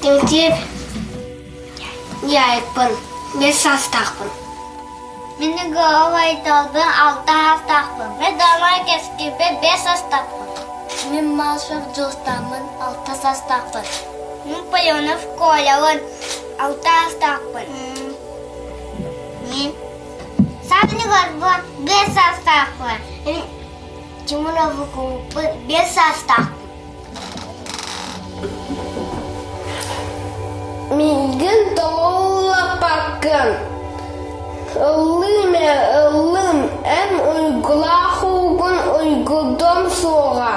Mentiep yaipın. 5 hastaqpın. Meni gova aytaldın 6 hastaqpın. Men damay keskipe 5 hastaqpın. Men Malshov Dostamın 6 hastaqpın. Men Payonov Kolyavın 6 hastaqpın. Men Sabni Gorbon 5 hastaqpın. Men Timurov Kupı 5 hastaqpın. Mingin doğula bakın. Illım en uygulahıgın uygudum sonra.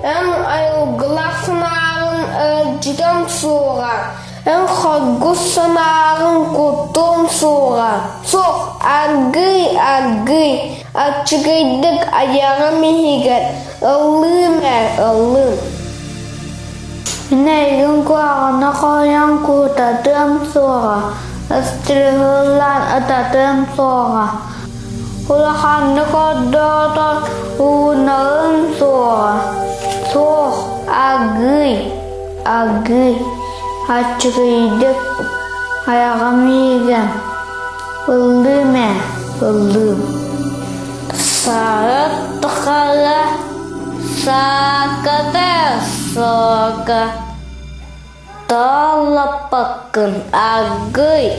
En aygılasınağın öcüdüm sonra. En xoggus sınağın kuttum sonra. Sok agıy. Açıgıydık ayağım higet. Illım. Neygün kuağına koyan kutadım sonra. Istrihılan atadım sonra. Ulahanı kodotor unağım sonra. Sok agıy. Açıkıydık ayağım yiyeceğim. Illım. Sağıt tıkala soka. Dolap bakın agıy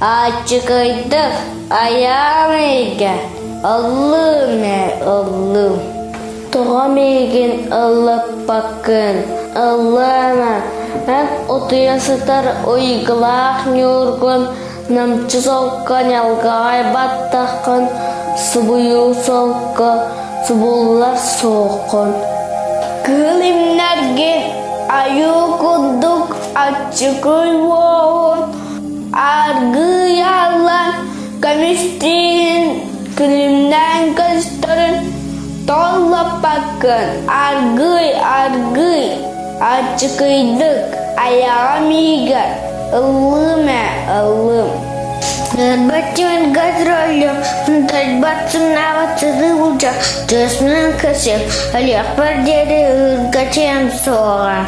açıkıydık ayağım yiyeceğim. Illım. Doğam yiyeceğim ılıp bakın. Illım. Ben otuyasıtar uygulak nürgün. Namçı soğukkan yalgay battaqın. Sıbuyu soğukkan. Sıbullar soğukkan. Kılimlerge ayu kuduk açıkıy voğun. Argı yalan kamistin. Kılimden kıstırın. Dolap bakın argıy. Açıkıydık ayağım yiğer. Illım. Батюн газролю, дальбатым наватсы улча, тесным косем, олег подери гачем сора.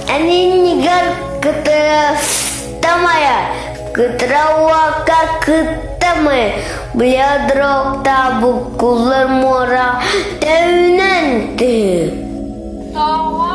Они не гаркатая, катрава как мы, блядрок табу кулар мора, тевненты. Allah